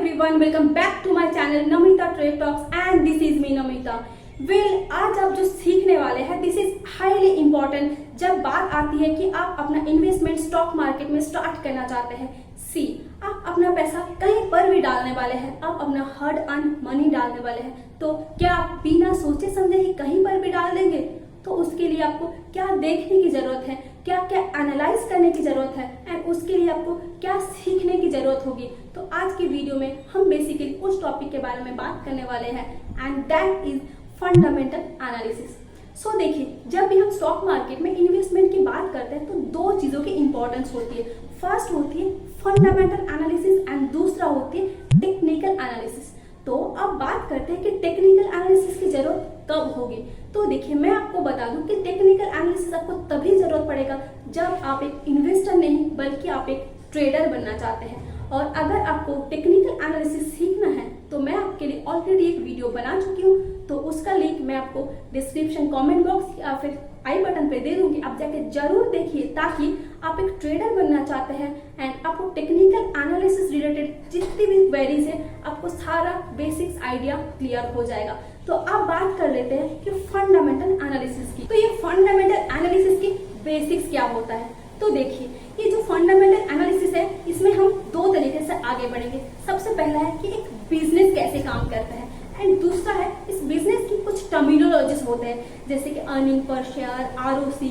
everyone, welcome back to my channel Namita Trade Talks and this is me Namita. आज आप जो सीखने वाले हैं दिस इज हाईली इम्पोर्टेंट जब बात आती है कि आप अपना इन्वेस्टमेंट स्टॉक मार्केट में स्टार्ट करना चाहते हैं। आप अपना पैसा कहीं पर भी डालने वाले हैं, आप अपना हार्ड अर्न मनी डालने वाले हैं, तो क्या आप बिना सोचे समझे ही कहीं पर भी डाल देंगे? तो उसके लिए आपको क्या देखने की जरूरत है, क्या क्या एनालाइज करने की जरूरत है एंड उसके लिए आपको क्या सीखने की जरूरत होगी। तो आज की वीडियो में हम बेसिकली उस टॉपिक के बारे में बात करने वाले हैं and that is fundamental analysis. So देखिए, जब भी हम स्टॉक मार्केट में इन्वेस्टमेंट की बात करते हैं तो दो चीजों की इंपॉर्टेंस होती है। फर्स्ट होती है फंडामेंटल एनालिसिस एंड दूसरा होती है टेक्निकल एनालिसिस। तो अब बात करते हैं कि टेक्निकल एनालिसिस की जरूरत कब होगी। तो देखिए, मैं आपको बता दूं कि टेक्निकल एनालिसिस आपको तभी जरूरत पड़ेगा जब आप एक इन्वेस्टर नहीं बल्कि आप एक ट्रेडर बनना चाहते हैं। और अगर आपको टेक्निकल एनालिसिस सीखना है तो मैं आपके लिए ऑलरेडी एक वीडियो बना चुकी हूँ, तो उसका लिंक मैं आपको डिस्क्रिप्शन कमेंट बॉक्स या फिर आई बटन पे दे दूंगी। आप जाके जरूर देखिए ताकि आप एक ट्रेडर बनना चाहते हैं एंड आपको टेक्निकल एनालिसिस रिलेटेड जितनी भी क्वेरीज है आपको सारा बेसिक्स आइडिया क्लियर हो जाएगा। तो अब बात कर लेते हैं कि फंडामेंटल एनालिसिस की। तो ये फंडामेंटल एनालिसिस की बेसिक्स क्या होता है। तो देखिए, ये जो फंडामेंटल एनालिसिस है इसमें हम दो तरीके से आगे बढ़ेंगे। सबसे पहला है कि एक बिजनेस कैसे काम करता है एंड दूसरा है इस बिजनेस की कुछ टर्मिनोलॉजीज होते हैं जैसे कि earning per share, ROCE,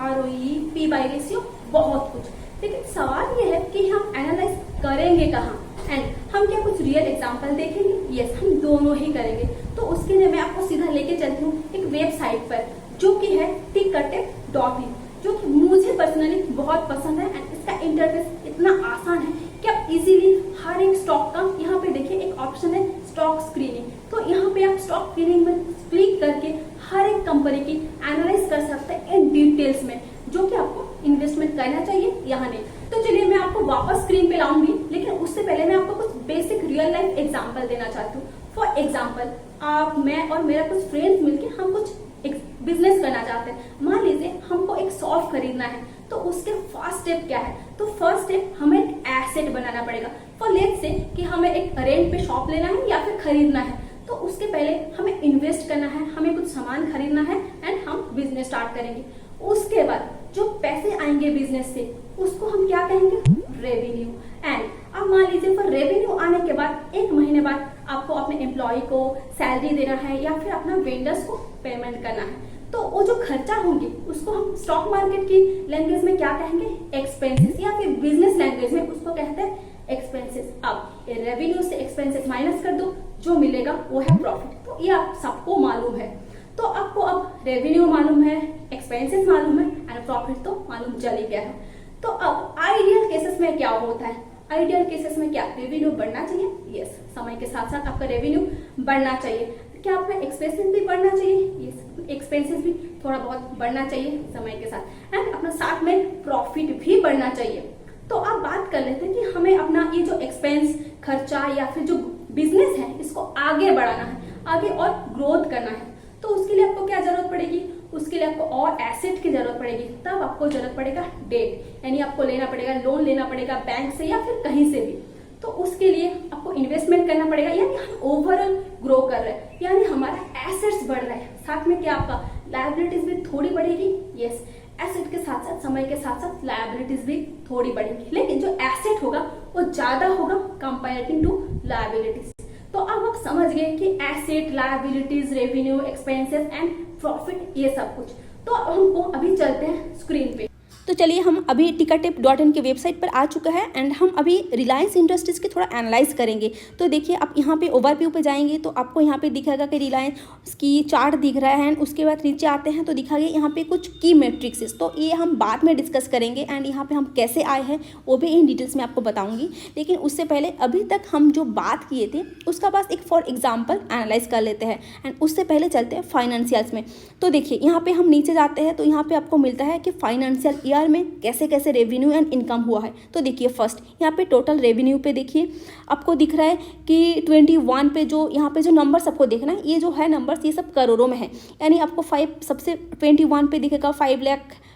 ROE, P/रेशियो, बहुत कुछ। लेकिन सवाल ये है कि हम एनालाइज करेंगे कहाँ एंड हम क्या कुछ रियल एग्जांपल देखेंगे? यस, हम दोनों ही करेंगे। तो उसके लिए मैं आपको सीधा लेके चलती हूँ एक वेबसाइट पर जो कि है tickertip.in, जो कि मुझे पर्सनली बहुत पसंद है एंड इसका इंटरफेस इतना आसान है कि आप इजीली हर एक स्टॉक का, यहाँ पे देखिए एक ऑप्शन है स्टॉक स्क्रीनिंग, तो यहाँ पे आप स्टॉक स्क्रीनिंग में क्लिक करके हर एक कंपनी की एनालाइज कर सकते हैं इन डिटेल्स में, जो कि आपको इन्वेस्टमेंट करना चाहिए यहाँ नहीं। तो चलिए मैं आपको वापस स्क्रीन पे लाऊंगी, लेकिन उससे पहले मैं आपको कुछ बेसिक रियल लाइफ एग्जाम्पल देना चाहती हूँ। फॉर एग्जाम्पल, आप, मैं और मेरा कुछ फ्रेंड्स मिलके हम कुछ बिजनेस करना चाहते हैं। मान लीजिए हमको एक शॉप खरीदना है, तो उसके फर्स्ट स्टेप क्या है? तो फर्स्ट स्टेप हमें एक एसेट बनाना पड़ेगा। फॉर लेट्स से कि हमें एक रेंट पे शॉप लेना है या फिर खरीदना है, तो उसके पहले हमें इन्वेस्ट करना है, हमें कुछ सामान खरीदना है एंड हम बिजनेस स्टार्ट करेंगे। उसके बाद जो पैसे आएंगे बिजनेस से उसको हम क्या कहेंगे? रेवेन्यू। एंड अब मान लीजिए फिर रेवेन्यू आने के बाद एक महीने बाद आपको अपने एम्प्लॉय को सैलरी देना है या फिर अपना वेंडर्स को पेमेंट करना है, तो वो जो खर्चा होंगे उसको हम स्टॉक मार्केट की लैंग्वेज में क्या कहेंगे? एक्सपेंसेस, या फिर बिजनेस लैंग्वेज में उसको कहते हैं एक्सपेंसेस। अब रेवेन्यू से एक्सपेंसेस माइनस कर दो, जो मिलेगा वो है प्रॉफिट। तो ये आप सबको मालूम है। तो आपको अब रेवेन्यू मालूम है, एक्सपेंसेस मालूम है एंड प्रॉफिट तो मालूम चल ही गया है। तो अब आइडियल केसेस में क्या होता है? आइडियल केसेस में क्या रेवेन्यू बढ़ना चाहिए? यस, समय के साथ साथ आपका रेवेन्यू बढ़ना चाहिए। क्या आपका एक्सपेंसेस भी बढ़ना चाहिए? यस, एक्सपेंसेस भी थोड़ा बहुत बढ़ना चाहिए समय के साथ एंड अपना साथ में प्रॉफिट भी बढ़ना चाहिए। तो अब बात कर लेते हैं कि हमें अपना ये जो एक्सपेंस, खर्चा या फिर जो बिजनेस है इसको आगे बढ़ाना है, आगे और ग्रोथ करना है। तो उसके लिए आपको क्या जरूरत पड़ेगी? उसके लिए आपको और एसेट की जरूरत पड़ेगी। तब आपको जरूरत पड़ेगा डेट, यानी आपको लेना पड़ेगा, लोन लेना पड़ेगा बैंक से या फिर कहीं से भी। तो उसके लिए आपको इन्वेस्टमेंट करना पड़ेगा, यानी हम ओवरऑल ग्रो कर रहे हैं, यानी हमारा एसेट्स बढ़ रहा है। साथ में क्या आपका लायबिलिटीज भी थोड़ी बढ़ेगी। यस, एसेट के साथ साथ समय के साथ साथ लायबिलिटीज भी थोड़ी बढ़ेगी, लेकिन जो एसेट होगा वो ज्यादा होगा कंपेरेटिव टू लायबिलिटीज। तो अब आप समझ गए कि asset, liabilities, revenue, expenses and profit, ये सब कुछ। तो हमको अभी चलते हैं स्क्रीन पे। तो चलिए, हम अभी tickertip.in की वेबसाइट पर आ चुका है एंड हम अभी रिलायंस इंडस्ट्रीज के थोड़ा एनालाइज करेंगे। तो देखिए, आप यहाँ पे ओवरव्यू पे जाएंगे तो आपको यहाँ पे दिखेगा कि रिलायंस की चार्ट दिख रहा है एंड उसके बाद नीचे आते हैं तो दिखाएगा यहाँ पे कुछ की मेट्रिक्स। तो ये हम बाद में डिस्कस करेंगे एंड यहाँ पे हम कैसे आए हैं वो भी इन डिटेल्स में आपको बताऊँगी। लेकिन उससे पहले अभी तक हम जो बात किए थे उसका बस एक फॉर एग्जाम्पल एनालाइज कर लेते हैं एंड उससे पहले चलते हैं फाइनेंशियल्स में। तो देखिए, यहाँ पे हम नीचे जाते हैं तो यहाँ पे आपको मिलता है कि फाइनेंशियल ईयर में कैसे कैसे रेवेन्यू एंड इनकम हुआ है। तो देखिए, फर्स्ट यहाँ पे टोटल रेवेन्यू पे देखिए आपको दिख रहा है कि 21 पे जो यहाँ पे जो नंबर्स आपको देखना है, ये जो है नंबर्स ये सब करोड़ों में है, यानी आपको 5 सबसे 21 पे दिखेगा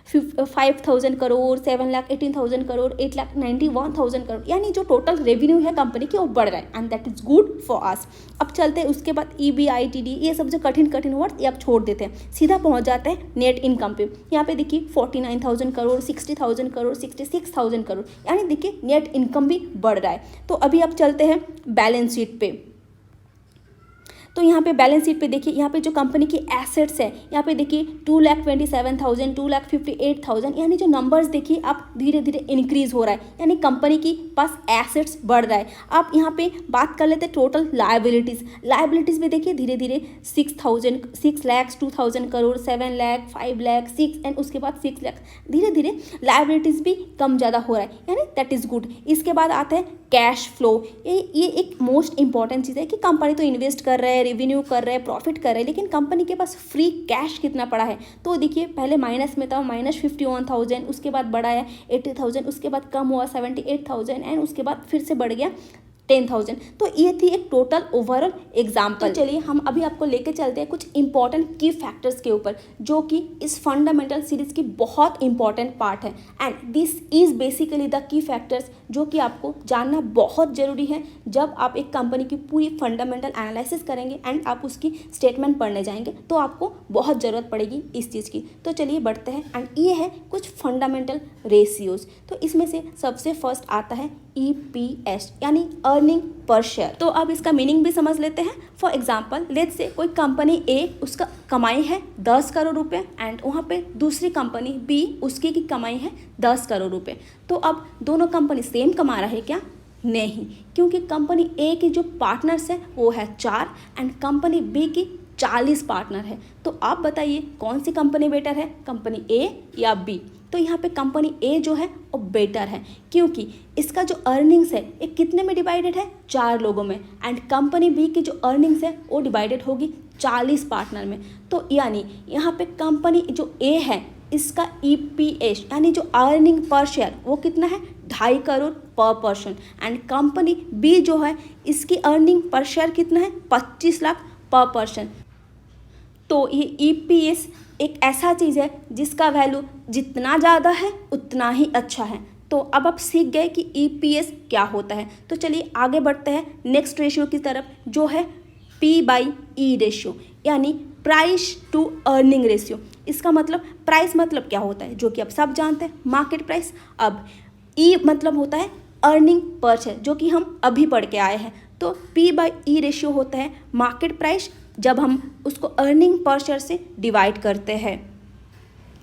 5,000 करोड़, 7,18,000 करोड़, 8,91,000 करोड़, यानी जो टोटल रेवेन्यू है कंपनी की वो बढ़ रहा है and that is good for us. अब चलते हैं उसके बाद EBITD, ये सब जो कठिन कठिन वर्ड ये आप छोड़ देते हैं, सीधा पहुंच जाते हैं नेट इनकम पे। यहाँ पे देखिए 49,000 करोड़, 60,000 करोड़, 66,000 करोड़, यानी देखिए नेट इनकम भी बढ़ रहा है। तो अभी आप चलते हैं बैलेंस शीट पे। तो यहाँ पे बैलेंस शीट पे देखिए, यहाँ पे जो कंपनी की एसेट्स है, यहाँ पे देखिए 2,27,000, 2,58,000, यानी जो नंबर्स देखिए आप धीरे धीरे इंक्रीज हो रहा है, यानी कंपनी की पास एसेट्स बढ़ रहा है। आप यहाँ पे बात कर लेते हैं टोटल लाइबिलिटीज़ भी देखिए धीरे धीरे 6 लाख, 2,000 करोड़, 7 लाख, 5 लाख, 6 एंड उसके बाद 6 लाख, धीरे धीरे लाइबिलिटीज़ भी कम ज़्यादा हो रहा है, यानी दैट इज़ गुड। इसके बाद आता है कैश फ्लो। ये एक मोस्ट इंपॉर्टेंट चीज़ है कि कंपनी तो इन्वेस्ट कर रहा है, रेवेन्यू कर रहा है, प्रॉफिट कर रहा है, लेकिन कंपनी के पास फ्री कैश कितना पड़ा है। तो देखिए पहले माइनस में था, -51,000, उसके बाद बढ़ा है 80,000, उसके बाद कम हुआ 78,000 एंड उसके बाद फिर से बढ़ गया 10,000। तो ये थी एक टोटल ओवरऑल एग्जाम्पल। तो चलिए हम अभी आपको लेके चलते हैं कुछ इंपॉर्टेंट की फैक्टर्स के ऊपर, जो कि इस फंडामेंटल सीरीज की बहुत इंपॉर्टेंट पार्ट है and this is basically the key factors जो कि आपको जानना बहुत ज़रूरी है जब आप एक कंपनी की पूरी फंडामेंटल एनालिसिस करेंगे एंड आप उसकी स्टेटमेंट पढ़ने जाएंगे, तो आपको बहुत ज़रूरत पड़ेगी इस चीज़ की। तो चलिए बढ़ते हैं एंड ये है कुछ फंडामेंटल रेशियोज। तो इसमें से सबसे फर्स्ट आता है EPS, यानी अर्निंग पर शेयर। तो अब इसका मीनिंग भी समझ लेते हैं। फॉर एग्जाम्पल लेट्स से कोई कंपनी A, उसका कमाई है 10 करोड़ रुपए एंड वहाँ पे दूसरी कंपनी B, उसकी की कमाई है 10 करोड़ रुपए। तो अब दोनों कंपनी सेम कमा रहा है क्या? नहीं, क्योंकि कंपनी A की जो पार्टनर्स है वो है 4 एंड कंपनी B की 40 पार्टनर है। तो आप बताइए कौन सी कंपनी बेटर है, कंपनी A या B? तो यहाँ पे कंपनी A जो है वो बेटर है, क्योंकि इसका जो अर्निंग्स है ये कितने में डिवाइडेड है? 4 लोगों में एंड कंपनी B की जो अर्निंग्स है वो डिवाइडेड होगी 40 पार्टनर में। तो यानी यहाँ पे कंपनी जो A है इसका EPS यानी जो अर्निंग पर शेयर वो कितना है? 2.5 करोड़ पर पर्सन एंड कंपनी B जो है इसकी अर्निंग पर शेयर कितना है? 25 लाख पर पर्सन। तो ये EPS एक ऐसा चीज़ है जिसका वैल्यू जितना ज़्यादा है उतना ही अच्छा है। तो अब आप सीख गए कि EPS क्या होता है। तो चलिए आगे बढ़ते हैं नेक्स्ट रेशियो की तरफ, जो है P/E रेशियो, यानी प्राइस टू अर्निंग रेशियो। इसका मतलब प्राइस मतलब क्या होता है, जो कि आप सब जानते हैं, मार्केट प्राइस। अब E मतलब होता है अर्निंग पर शेयर, जो कि हम अभी पढ़ के आए हैं। तो P/E रेशियो होता है मार्केट प्राइस जब हम उसको अर्निंग पर शेयर से डिवाइड करते हैं।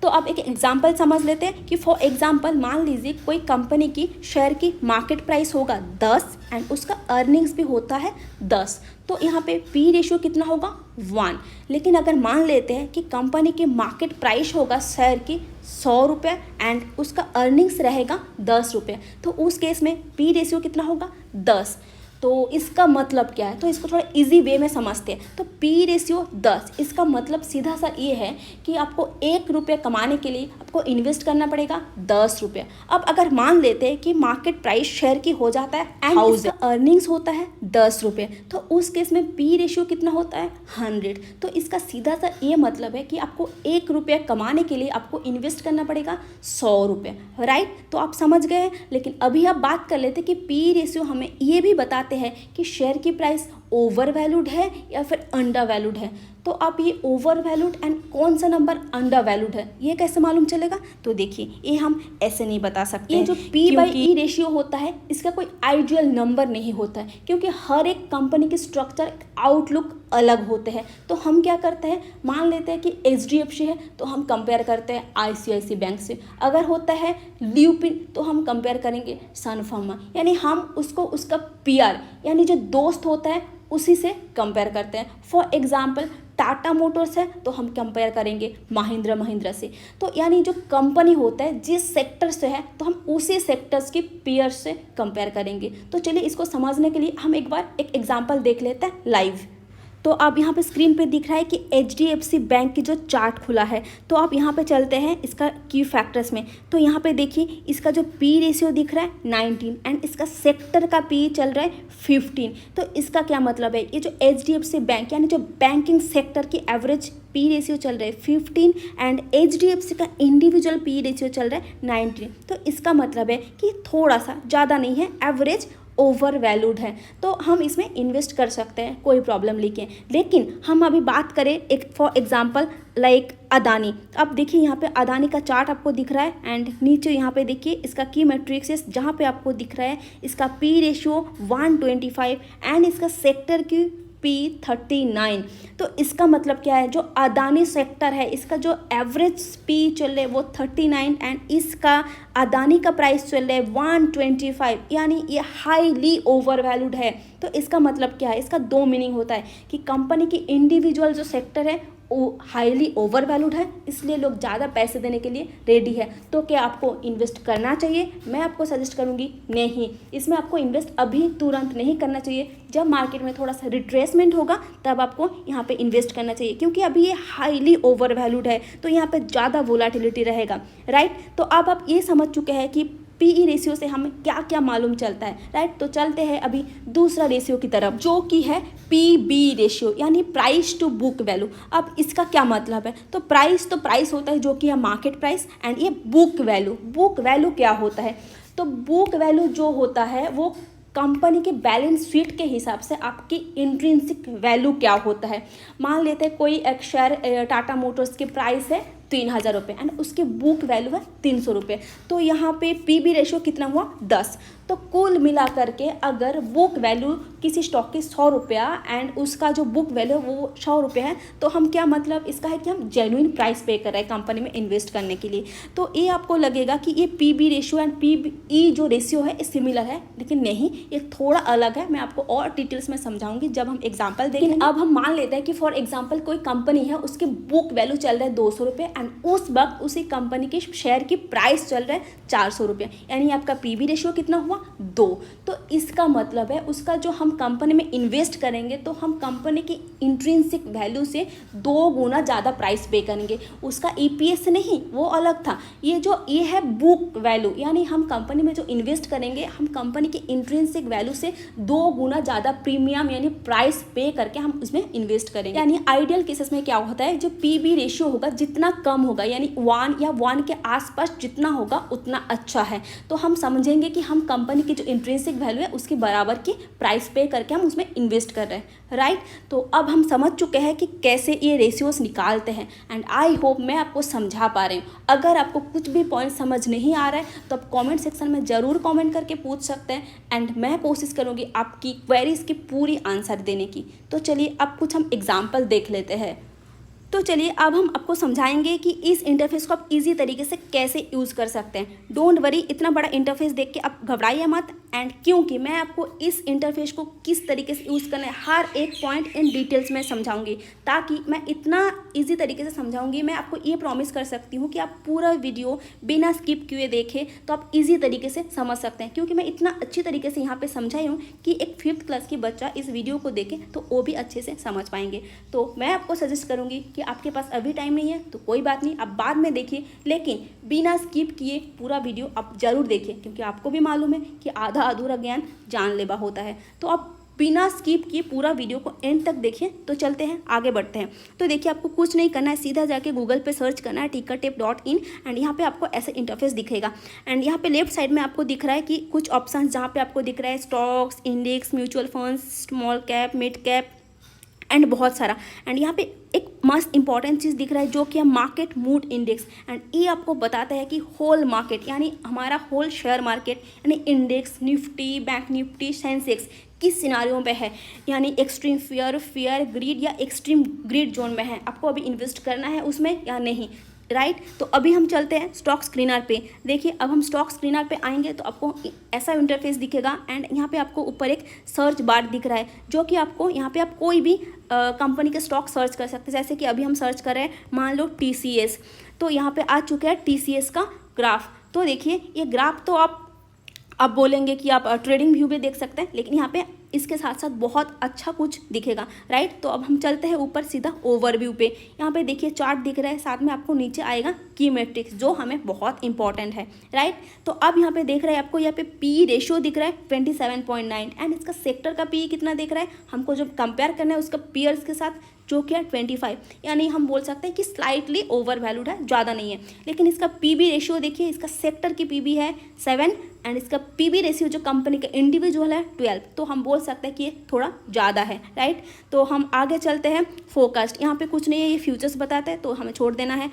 तो अब एक एग्जांपल समझ लेते हैं कि फॉर एग्जांपल मान लीजिए कोई कंपनी की शेयर की मार्केट प्राइस होगा 10 एंड उसका अर्निंग्स भी होता है 10। तो यहाँ पे P रेशियो कितना होगा? 1। लेकिन अगर मान लेते हैं कि कंपनी की मार्केट प्राइस होगा शेयर की 100 रुपये एंड उसका अर्निंग्स रहेगा 10 रुपये, तो उस केस में P रेशियो कितना होगा? 10। तो इसका मतलब क्या है, तो इसको थोड़ा इजी वे में समझते हैं। तो P रेशियो 10, इसका मतलब सीधा सा ये है कि आपको 1 रुपये कमाने के लिए आपको इन्वेस्ट करना पड़ेगा 10 रुपये। अब अगर मान लेते हैं कि मार्केट प्राइस शेयर की हो जाता है एंड इसका अर्निंग्स होता है 10 रुपये, तो उस केस में P रेशियो कितना होता है? 100। तो इसका सीधा सा ये मतलब है कि आपको 1 रुपये कमाने के लिए आपको इन्वेस्ट करना पड़ेगा 100 रुपये, राइट? तो आप समझ गए हैं। लेकिन अभी आप बात कर लेते कि P रेशियो हमें ये भी बताते हैं कि शेयर की प्राइस ओवर वैल्यूड है या फिर अंडर वैल्यूड है। तो आप ये ओवर वैल्यूड एंड कौन सा नंबर अंडर वैल्यूड है ये कैसे मालूम चलेगा? तो देखिए ये हम ऐसे नहीं बता सकते। ये जो P/E रेशियो होता है इसका कोई आइडियल नंबर नहीं होता है, क्योंकि हर एक कंपनी की स्ट्रक्चर आउटलुक अलग होते हैं। तो हम क्या करते हैं, मान लेते हैं कि HDFC है तो हम कंपेयर करते हैं ICICI बैंक से, अगर होता है ल्यूपिन तो हम कंपेयर करेंगे सन फार्मा, यानी हम उसको उसका PR यानी जो दोस्त होता है उसी से कंपेयर करते हैं। फॉर एग्जाम्पल टाटा मोटर्स है तो हम कंपेयर करेंगे महिंद्रा से। तो यानी जो कंपनी होता है जिस सेक्टर से है तो हम उसी सेक्टर्स की पीयर्स से कंपेयर करेंगे। तो चलिए इसको समझने के लिए हम एक बार एक एग्जांपल देख लेते हैं लाइव। तो अब यहाँ पे स्क्रीन पे दिख रहा है कि HDFC बैंक की जो चार्ट खुला है। तो आप यहाँ पे चलते हैं इसका की फैक्टर्स में। तो यहाँ पे देखिए इसका जो पी रेशियो दिख रहा है 19 एंड इसका सेक्टर का पी चल रहा है 15। तो इसका क्या मतलब है, ये जो HDFC बैंक यानी जो बैंकिंग सेक्टर की एवरेज पी रेशियो चल रहा है 15 एंड HDFC का इंडिविजुअल पी रेशियो चल रहा है 19। तो इसका मतलब है कि थोड़ा सा ज़्यादा नहीं है, एवरेज ओवर वैल्यूड है। तो हम इसमें इन्वेस्ट कर सकते हैं, कोई प्रॉब्लम लेकिन हम अभी बात करें एक फॉर एग्जांपल लाइक अदानी। अब देखिए यहाँ पे अदानी का चार्ट आपको दिख रहा है एंड नीचे यहाँ पे देखिए इसका की मैट्रिक्स जहाँ पे आपको दिख रहा है इसका पी रेशियो 125 एंड इसका सेक्टर की P39। तो इसका मतलब क्या है, जो अदानी सेक्टर है इसका जो एवरेज पी चल रहा है वो 39 एंड इसका अदानी का प्राइस चल रहा है 125, यानी ये हाईली ओवर वैल्यूड है। तो इसका मतलब क्या है, इसका दो मीनिंग होता है कि कंपनी की इंडिविजुअल जो सेक्टर है वो हाईली ओवर वैल्यूड है, इसलिए लोग ज़्यादा पैसे देने के लिए रेडी है। तो क्या आपको इन्वेस्ट करना चाहिए? मैं आपको सजेस्ट करूँगी नहीं, इसमें आपको इन्वेस्ट अभी तुरंत नहीं करना चाहिए। जब मार्केट में थोड़ा सा रिट्रेसमेंट होगा तब आपको यहाँ पे इन्वेस्ट करना चाहिए, क्योंकि अभी ये हाईली ओवर वैल्यूड है तो यहाँ पे ज़्यादा वोलाटिलिटी रहेगा, राइट। तो अब आप ये समझ चुके हैं कि पीई रेशियो से हमें क्या क्या मालूम चलता है, राइट। तो चलते हैं अभी दूसरा रेशियो की तरफ, जो कि है पीबी रेशियो यानी प्राइस टू बुक वैल्यू। अब इसका क्या मतलब है, तो प्राइस होता है जो कि है मार्केट प्राइस एंड ये बुक वैल्यू क्या होता है, तो बुक वैल्यू जो होता है वो कंपनी के बैलेंस शीट के हिसाब से आपकी इंट्रिंसिक वैल्यू क्या होता है। मान लेते हैं कोई एक शेयर टाटा मोटर्स की प्राइस है 3000 रुपये एंड उसकी बुक वैल्यू है 300 रुपये। तो यहाँ पे पीबी रेशियो कितना हुआ 10। तो कुल मिला करके अगर बुक वैल्यू किसी स्टॉक की 100 रुपया एंड उसका जो बुक वैल्यू है वो 100 रुपये है, तो हम क्या मतलब इसका है कि हम जेन्युइन प्राइस पे कर रहे हैं कंपनी में इन्वेस्ट करने के लिए। तो ये आपको लगेगा कि ये पीबी रेशियो एंड पीबी जो रेशियो है ये सिमिलर है, लेकिन नहीं, ये थोड़ा अलग है। मैं आपको और डिटेल्स में समझाऊंगी जब हम एग्जाम्पल देखेंगे। अब हम मान लेते हैं कि फॉर एग्जाम्पल कोई कंपनी है, उसकी बुक वैल्यू चल रहा है 200 रुपये एंड उस वक्त उसी कंपनी के शेयर की प्राइस चल रहा है 400 रुपये, यानी आपका पीबी रेशियो कितना हुआ 2। तो इसका मतलब है उसका जो हम कंपनी में इन्वेस्ट करेंगे तो हम कंपनी की इंट्रिंसिक वैल्यू से 2 गुना ज़्यादा प्राइस पे करेंगे। उसका ईपीएस नहीं, वो अलग था। ये है बुक वैल्यू, यानी हम कंपनी में जो इन्वेस्ट करेंगे हम कंपनी की इंट्रिंसिक वैल्यू से 2 गुना ज़्यादा प्रीमियम यानी प्राइस पे करके हम उसमें इन्वेस्ट करेंगे। यानी आइडियल केसेस में क्या होता है, जो पीबी रेशियो होगा जितना कम होगा यानी 1 या 1 के आसपास जितना होगा उतना अच्छा है। तो हम समझेंगे कि हम कंपनी की जो इंट्रिंसिक वैल्यू है उसके बराबर की प्राइस पे करके हम उसमें इन्वेस्ट कर रहे हैं, राइट। तो अब हम समझ चुके हैं कि कैसे ये रेशियोस निकालते हैं एंड आई होप मैं आपको समझा पा रही हूँ। अगर आपको कुछ भी पॉइंट समझ नहीं आ रहा है तो आप कमेंट सेक्शन में ज़रूर कमेंट करके पूछ सकते हैं एंड मैं कोशिश करूँगी आपकी क्वेरीज की पूरी आंसर देने की। तो चलिए अब कुछ हम एग्जाम्पल देख लेते हैं। तो चलिए अब हम आपको समझाएंगे कि इस इंटरफेस को आप इजी तरीके से कैसे यूज़ कर सकते हैं। डोंट वरी, इतना बड़ा इंटरफेस देख के आप घबराइए मत एंड क्योंकि मैं आपको इस इंटरफेस को किस तरीके से यूज़ करना है हर एक पॉइंट इन डिटेल्स में समझाऊंगी, ताकि मैं इतना इजी तरीके से समझाऊंगी। मैं आपको ये प्रॉमिस कर सकती हूँ कि आप पूरा वीडियो बिना स्किप किए देखें तो आप इजी तरीके से समझ सकते हैं, क्योंकि मैं इतना अच्छी तरीके से यहाँ पर समझाई हूँ कि एक 5th क्लास की बच्चा इस वीडियो को देखे तो वो भी अच्छे से समझ पाएंगे। तो मैं आपको सजेस्ट करूँगी कि आपके पास अभी टाइम नहीं है तो कोई बात नहीं, आप बाद में देखिए, लेकिन बिना स्किप किए पूरा वीडियो आप जरूर देखिए, क्योंकि आपको भी मालूम है कि आधा अधूरा ज्ञान जानलेवा होता है। तो आप बिना स्किप किए पूरा वीडियो को एंड तक देखिए। तो चलते हैं, आगे बढ़ते हैं। तो देखिए आपको कुछ नहीं करना है, सीधा जाके गूगल पे सर्च करना है tickertip.in एंड यहाँ पे आपको ऐसा इंटरफेस दिखेगा एंड यहाँ पे लेफ्ट साइड में आपको दिख रहा है कि कुछ ऑप्शन जहाँ पे आपको दिख रहा है stocks, index, mutual funds, small cap, mid cap and बहुत सारा। एंड यहाँ पे एक मस्त इंपॉर्टेंट चीज़ दिख रहा है जो कि है मार्केट मूड इंडेक्स एंड ये आपको बताता है कि होल मार्केट यानी हमारा होल शेयर मार्केट यानी index, Nifty, bank Nifty, Sensex किस सिनारियों पे है, यानी एक्सट्रीम फियर, ग्रीड या एक्सट्रीम ग्रीड जोन में है, आपको अभी इन्वेस्ट करना है उसमें या नहीं, राइट। तो अभी हम चलते हैं स्टॉक स्क्रीनर पे। देखिए अब हम स्टॉक स्क्रीनर पे आएंगे तो आपको ऐसा इंटरफेस दिखेगा एंड यहाँ पे आपको ऊपर एक सर्च बार दिख रहा है जो कि आपको यहाँ पे आप कोई भी कंपनी के स्टॉक सर्च कर सकते हैं। जैसे कि अभी हम सर्च कर रहे हैं मान लो TCS, तो यहाँ पे आ चुका है TCS का ग्राफ। तो देखिए ये ग्राफ तो आप आप बोलेंगे कि आप ट्रेडिंग व्यू भी देख सकते हैं, लेकिन यहाँ पे इसके साथ साथ बहुत अच्छा कुछ दिखेगा, राइट। तो अब हम चलते हैं ऊपर सीधा ओवरव्यू पे। यहाँ पे देखिए चार्ट दिख रहा है, साथ में आपको नीचे आएगा की मैट्रिक्स जो हमें बहुत इंपॉर्टेंट है, राइट। तो अब यहाँ पे देख रहे हैं आपको यहाँ पे पी रेशियो दिख रहा है 27.9 एंड इसका सेक्टर का पी कितना दिख रहा है, हमको जो कंपेयर करना है उसका पीयर्स के साथ जो कि है 25, यानी हम बोल सकते हैं कि स्लाइटली ओवर वैल्यूड है, ज़्यादा नहीं है। लेकिन इसका पीबी रेशियो देखिए, इसका सेक्टर की पीबी है 7 एंड इसका पीबी रेशियो जो कंपनी का इंडिविजुअल है 12, तो हम बोल सकते हैं कि ये थोड़ा ज़्यादा है, राइट। तो हम आगे चलते हैं फोकस्ड, यहाँ पे कुछ नहीं है, ये फ्यूचर्स बताते हैं तो हमें छोड़ देना है।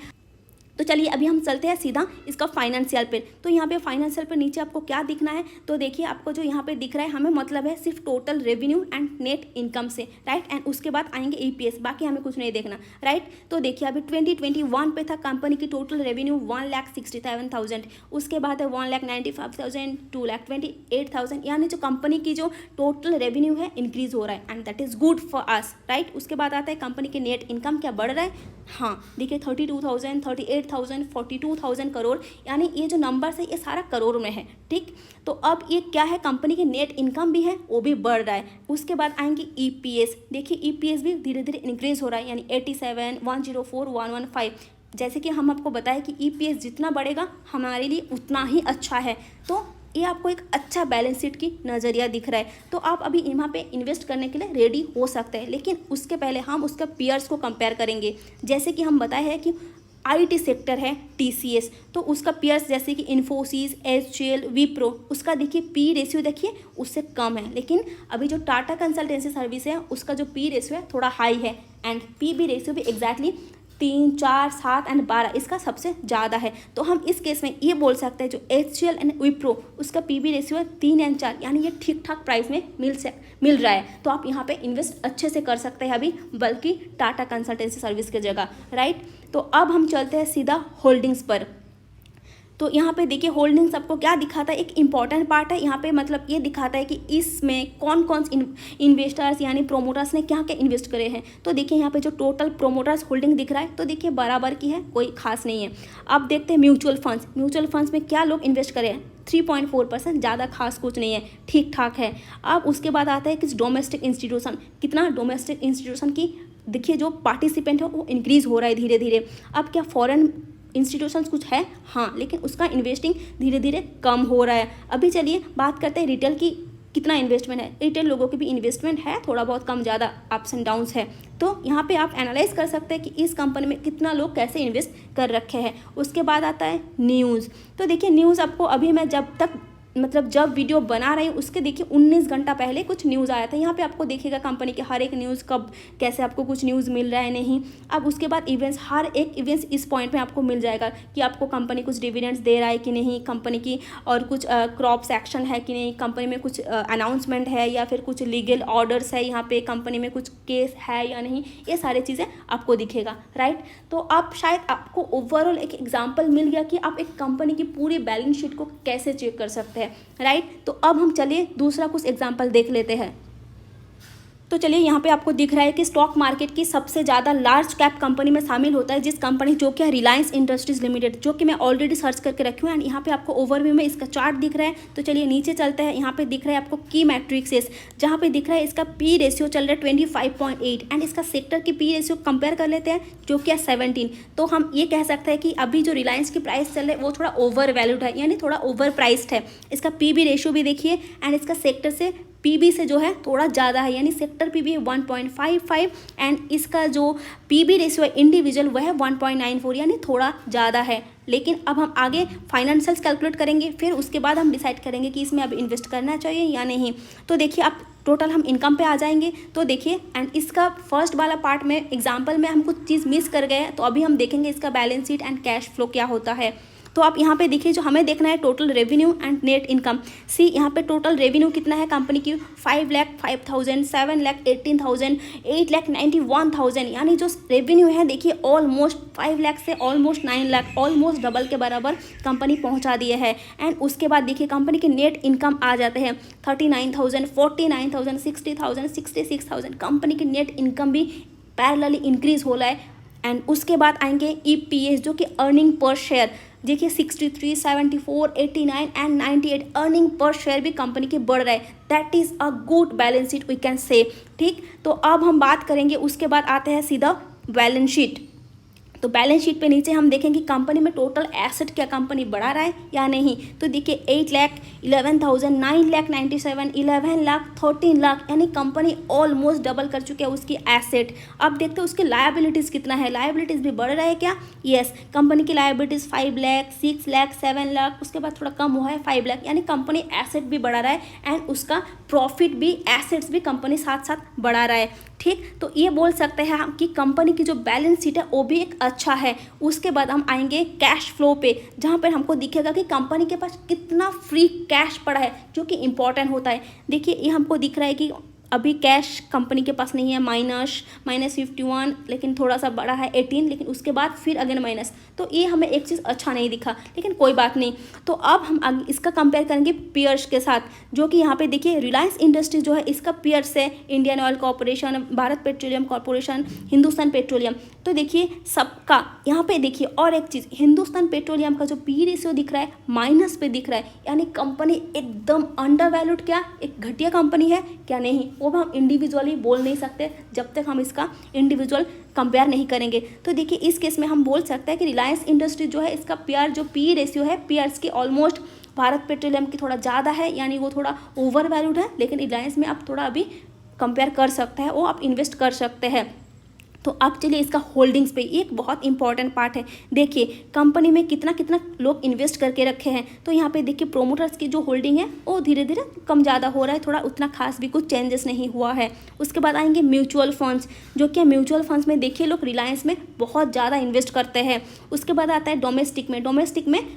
तो चलिए अभी हम चलते हैं सीधा इसका फाइनेंशियल पे। तो यहाँ पे फाइनेंशियल पे नीचे आपको क्या दिखना है, तो देखिए आपको जो यहाँ पे दिख रहा है हमें मतलब है सिर्फ total revenue and net income से, राइट। एंड उसके बाद आएंगे ईपीएस, बाकी हमें कुछ नहीं देखना, राइट। तो देखिए अभी 2021 पे था कंपनी की टोटल रेवेन्यू 1,67,000, उसके बाद है 1,95,000, 2,28,000, यानी जो कंपनी की जो टोटल रेवेन्यू है इंक्रीज हो रहा है and that is good for us, right. उसके बाद आता है कंपनी के नेट इनकम क्या बढ़ रहा है, हाँ देखिए 32,000, 38,000, 42,000 करोड़, यानी ये जो नंबर्स है ये सारा करोड़ में है, ठीक। तो अब ये क्या है, कंपनी के नेट इनकम भी है वो भी बढ़ रहा है। उसके बाद आएंगे ईपीएस, देखिए ईपीएस भी धीरे धीरे इंक्रीज हो रहा है, यानी 87, 104, 115। जैसे कि हम आपको बताएं कि ईपीएस जितना बढ़ेगा हमारे लिए उतना ही अच्छा है। तो ये आपको एक अच्छा बैलेंस शीट की नज़रिया दिख रहा है, तो आप अभी यहाँ पे इन्वेस्ट करने के लिए रेडी हो सकते हैं। लेकिन उसके पहले हम उसका पीयर्स को कंपेयर करेंगे। जैसे कि हम बताए हैं कि आईटी सेक्टर है टीसीएस, तो उसका पीयर्स जैसे कि इन्फोसिस, एचसीएल, विप्रो, उसका देखिए पी रेशियो देखिए उससे कम है। लेकिन अभी जो टाटा कंसल्टेंसी सर्विस है उसका जो पी रेशियो है थोड़ा हाई है एंड पीबी रेशियो भी एग्जैक्टली 3, 4, 7 एंड 12 इसका सबसे ज़्यादा है। तो हम इस केस में ये बोल सकते हैं जो एचसीएल एंड विप्रो उसका पीबी रेशियो है 3 एंड 4, यानी ये ठीक ठाक प्राइस में मिल रहा है। तो आप यहाँ पे इन्वेस्ट अच्छे से कर सकते हैं अभी, बल्कि टाटा कंसल्टेंसी सर्विस की जगह, राइट। तो अब हम चलते हैं सीधा होल्डिंग्स पर। तो यहाँ पे देखिए होल्डिंग्स आपको क्या दिखाता है, एक इंपॉर्टेंट पार्ट है यहाँ पे, मतलब ये दिखाता है कि इसमें कौन कौन इन्वेस्टर्स यानी प्रोमोटर्स ने क्या क्या इन्वेस्ट करे हैं। तो देखिए यहाँ पे जो टोटल प्रोमोटर्स होल्डिंग दिख रहा है तो देखिए बराबर की है, कोई खास नहीं है। अब देखते हैं म्यूचुअल फंड्स में क्या लोग इन्वेस्ट करे हैं, 3.4%, ज़्यादा खास कुछ नहीं है, ठीक ठाक है। अब उसके बाद आता है कि डोमेस्टिक इंस्टीट्यूशन, कितना डोमेस्टिक इंस्टीट्यूशन की देखिए जो पार्टिसिपेंट है वो इंक्रीज़ हो रहा है धीरे धीरे। अब क्या फॉरेन इंस्टीट्यूशंस कुछ है, हाँ, लेकिन उसका इन्वेस्टिंग धीरे धीरे कम हो रहा है। अभी चलिए बात करते हैं रिटेल की, कितना इन्वेस्टमेंट है। रिटेल लोगों की भी इन्वेस्टमेंट है, थोड़ा बहुत कम ज़्यादा अप्स एंड डाउन्स है। तो यहाँ पे आप एनालाइज कर सकते हैं कि इस कंपनी में कितना लोग कैसे इन्वेस्ट कर रखे हैं। उसके बाद आता है न्यूज़। तो देखिए न्यूज़ आपको अभी मैं जब वीडियो बना रही हूँ उसके देखिए 19 घंटा पहले कुछ न्यूज़ आया था। यहाँ पे आपको देखिएगा कंपनी के हर एक न्यूज़ कब कैसे आपको कुछ न्यूज़ मिल रहा है नहीं। अब उसके बाद इवेंट्स, हर एक इवेंट्स इस पॉइंट पे आपको मिल जाएगा कि आपको कंपनी कुछ डिविडेंड्स दे रहा है कि नहीं, कंपनी की और कुछ क्रॉप्स एक्शन है कि नहीं, कंपनी में कुछ अनाउंसमेंट है या फिर कुछ लीगल ऑर्डर्स है, यहाँ पे कंपनी में कुछ केस है या नहीं, ये सारी चीज़ें आपको दिखेगा, राइट। तो आप शायद आपको ओवरऑल एक एग्जाम्पल मिल गया कि आप एक कंपनी की पूरी बैलेंस शीट को कैसे चेक कर सकते हैं, राइट। तो अब हम चलिए दूसरा कुछ एग्जांपल देख लेते हैं। तो चलिए यहाँ पे आपको दिख रहा है कि स्टॉक मार्केट की सबसे ज़्यादा लार्ज कैप कंपनी में शामिल होता है जिस कंपनी जो कि है रिलायंस इंडस्ट्रीज लिमिटेड, जो कि मैं ऑलरेडी सर्च करके रखी हूँ एंड यहाँ पे आपको ओवरव्यू में इसका चार्ट दिख रहा है। तो चलिए नीचे चलते हैं, यहाँ पे दिख रहा है आपको की मैट्रिक्सेस, जहाँ पे दिख रहा है इसका पी रेशियो चल रहा है 25.8 एंड इसका सेक्टर की पी रेशियो कंपेयर कर लेते हैं जो कि है 17। तो हम ये कह सकते हैं कि अभी जो रिलायंस की प्राइस चल रहा है वो थोड़ा ओवर वैल्यूड है, यानी थोड़ा ओवर प्राइस्ड है। इसका पी बी रेशियो भी देखिए एंड इसका सेक्टर से पीबी से जो है थोड़ा ज़्यादा है, यानी सेक्टर पीबी है 1.55 एंड इसका जो पीबी रेशियो है इंडिविजुअल वह है 1.94, यानी थोड़ा ज़्यादा है। लेकिन अब हम आगे फाइनेंशियल्स कैलकुलेट करेंगे, फिर उसके बाद हम डिसाइड करेंगे कि इसमें अब इन्वेस्ट करना चाहिए या नहीं। तो देखिए अब टोटल हम इनकम पे आ जाएंगे। तो देखिए एंड इसका फर्स्ट वाला पार्ट में एग्जाम्पल में हम कुछ चीज़ मिस कर गए, तो अभी हम देखेंगे इसका balance sheet and cash flow क्या होता है। तो आप यहाँ पे देखिए जो हमें देखना है total revenue and net income. See यहाँ पे टोटल रेवेन्यू कितना है कंपनी की, 5,05,000, 7,18,000, 8,91,000, यानी जो रेवेन्यू है देखिए ऑलमोस्ट 5 लाख से ऑलमोस्ट 9 लाख, ऑलमोस्ट डबल के बराबर कंपनी पहुँचा दिए है। एंड उसके बाद देखिए कंपनी के नेट इनकम आ जाते हैं 39,000, 49,000, 60,000, 66,000। कंपनी के नेट इनकम भी पैरेलली इंक्रीज हो रहा है। एंड उसके बाद आएंगे ईपीएस जो कि अर्निंग पर शेयर, देखिए 63, 74, 89 एंड 98 अर्निंग पर शेयर भी कंपनी के बढ़ रहा है। That is a good balance sheet we can say. ठीक, तो अब हम बात करेंगे, उसके बाद आते हैं सीधा बैलेंस शीट। तो बैलेंस शीट पे नीचे हम देखेंगे कंपनी में टोटल एसेट क्या कंपनी बढ़ा रहा है या नहीं। तो देखिए 8,11,000, 9,97,000, 11 लाख, 13 लाख, यानी कंपनी ऑलमोस्ट डबल कर चुकी है उसकी एसेट। अब देखते हैं उसके लायबिलिटीज़ कितना है। लायबिलिटीज़ भी बढ़ रहा है क्या? यस, कंपनी की लायबिलिटीज़ 5 लाख, 6 लाख, 7 लाख, उसके बाद थोड़ा कम हुआ है 5 लाख, यानी कंपनी एसेट भी बढ़ा रहा है एंड उसका प्रॉफिट भी, एसेट्स भी कंपनी साथ साथ बढ़ा रहा है। ठीक, तो ये बोल सकते हैं हम कि कंपनी की जो बैलेंस शीट है वो भी एक अच्छा है। उसके बाद हम आएंगे कैश फ्लो पे, जहाँ पर हमको दिखेगा कि कंपनी के पास कितना फ्री कैश पड़ा है, जो कि इम्पॉर्टेंट होता है। देखिए ये हमको दिख रहा है कि अभी कैश कंपनी के पास नहीं है, -51, लेकिन थोड़ा सा बड़ा है 18, लेकिन उसके बाद फिर अगेन माइनस। तो ये हमें एक चीज़ अच्छा नहीं दिखा, लेकिन कोई बात नहीं। तो अब हम इसका कंपेयर करेंगे पीयर्स के साथ, जो कि यहाँ पे देखिए रिलायंस इंडस्ट्रीज जो है इसका पीयर्स है Indian oil corporation, Bharat petroleum corporation, Hindustan petroleum. तो देखिए सबका यहाँ पे देखिए, और एक चीज़, हिंदुस्तान पेट्रोलियम का जो पी रेशियो दिख रहा है माइनस पे दिख रहा है, यानी कंपनी एकदम अंडर वैल्यूड, क्या एक घटिया कंपनी है क्या? नहीं, वो भी हम इंडिविजुअली बोल नहीं सकते जब तक हम इसका इंडिविजुअल कंपेयर नहीं करेंगे। तो देखिए इस केस में हम बोल सकते हैं कि रिलायंस इंडस्ट्री जो है इसका पीआर जो पी रेशियो है पीआर्स की ऑलमोस्ट भारत पेट्रोलियम की थोड़ा ज़्यादा है, यानी वो थोड़ा ओवर वैल्यूड है, लेकिन रिलायंस में आप थोड़ा अभी कंपेयर कर सकते हैं, वो आप इन्वेस्ट कर सकते हैं। तो अब चलिए इसका होल्डिंग्स पे, एक बहुत इंपॉर्टेंट पार्ट है। देखिए कंपनी में कितना कितना लोग इन्वेस्ट करके रखे हैं। तो यहाँ पे देखिए प्रोमोटर्स की जो होल्डिंग है वो धीरे धीरे कम ज़्यादा हो रहा है, थोड़ा उतना खास भी कुछ चेंजेस नहीं हुआ है। उसके बाद आएंगे म्यूचुअल फंड्स, जो कि म्यूचुअल फंड्स में देखिए लोग रिलायंस में बहुत ज़्यादा इन्वेस्ट करते हैं। उसके बाद आता है डोमेस्टिक में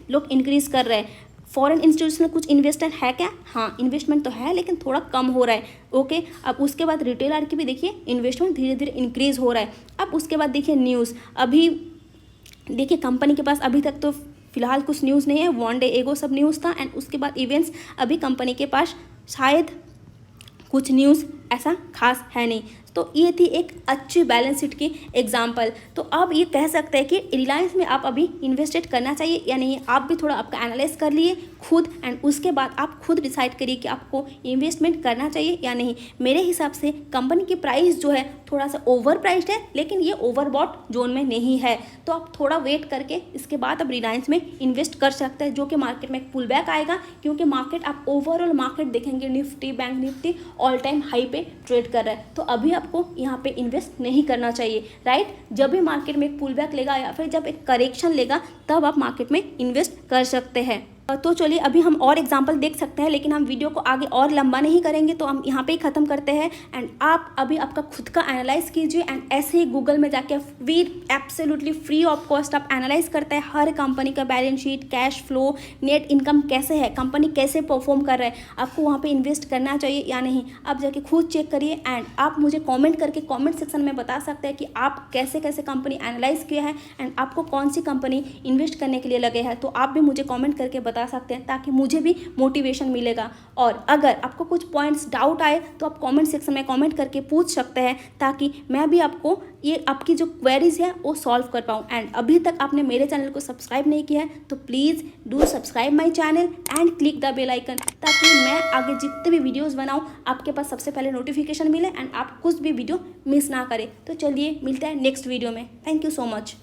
लोग इंक्रीज़ कर रहे हैं। फॉरेन इंस्टीट्यूशन में कुछ इन्वेस्टमेंट है क्या? हाँ, इन्वेस्टमेंट तो है, लेकिन थोड़ा कम हो रहा है। ओके, अब उसके बाद रिटेलर की भी देखिए इन्वेस्टमेंट धीरे धीरे इंक्रीज़ हो रहा है। अब उसके बाद देखिए न्यूज़, अभी देखिए कंपनी के पास अभी तक तो फिलहाल कुछ न्यूज़ नहीं है, वन डे एगो सब न्यूज़ था एंड उसके बाद इवेंट्स, अभी कंपनी के पास शायद कुछ न्यूज़ ऐसा खास है नहीं। तो ये थी एक अच्छी बैलेंस शीट की एग्जांपल। तो अब ये कह सकते हैं कि रिलायंस में आप अभी इन्वेस्टेड करना चाहिए या नहीं। आप भी थोड़ा आपका एनालाइज कर लिए खुद एंड उसके बाद आप खुद डिसाइड करिए कि आपको इन्वेस्टमेंट करना चाहिए या नहीं। मेरे हिसाब से कंपनी की प्राइस जो है थोड़ा सा ओवर प्राइस्ड है, लेकिन ये ओवरबॉट जोन में नहीं है। तो आप थोड़ा वेट करके इसके बाद आप रिलायंस में इन्वेस्ट कर सकते हैं, जो कि मार्केट में एक पुल बैक आएगा, क्योंकि मार्केट आप ओवरऑल मार्केट देखेंगे Nifty, bank Nifty all time high पे ट्रेड कर रहा है। तो अभी आपको यहाँ पे इन्वेस्ट नहीं करना चाहिए, राइट। जब भी मार्केट में एक पुल बैक लेगा या फिर जब एक करेक्शन लेगा तब आप मार्केट में इन्वेस्ट कर सकते हैं। तो चलिए अभी हम और एग्जांपल देख सकते हैं, लेकिन हम वीडियो को आगे और लंबा नहीं करेंगे, तो हम यहाँ पे ही ख़त्म करते हैं। एंड आप अभी आपका खुद का एनालाइज कीजिए एंड ऐसे ही गूगल में जाके एब्सोल्युटली फ्री ऑफ कॉस्ट आप एनालाइज करते हैं हर कंपनी का balance sheet, cash flow, net income कैसे है, कंपनी कैसे परफॉर्म कर रहा है, आपको वहाँ पर इन्वेस्ट करना चाहिए या नहीं। आप जाके खुद चेक करिए एंड आप मुझे कॉमेंट करके कॉमेंट सेक्शन में बता सकते हैं कि आप कैसे कैसे कंपनी एनालाइज किया है एंड आपको कौन सी कंपनी इन्वेस्ट करने के लिए लगे है। तो आप भी मुझे कॉमेंट करके बता सकते हैं, ताकि मुझे भी मोटिवेशन मिलेगा। और अगर आपको कुछ पॉइंट्स डाउट आए तो आप कमेंट सेक्शन में कमेंट करके पूछ सकते हैं, ताकि मैं भी आपको ये आपकी जो क्वेरीज है वो सॉल्व कर पाऊँ। एंड अभी तक आपने मेरे चैनल को सब्सक्राइब नहीं किया है तो please do subscribe my channel and click the bell icon, ताकि मैं आगे जितने भी वीडियोज़ बनाऊँ आपके पास सबसे पहले नोटिफिकेशन मिले एंड आप कुछ भी वीडियो मिस ना करें। तो चलिए मिलते हैं नेक्स्ट वीडियो में। Thank you so much.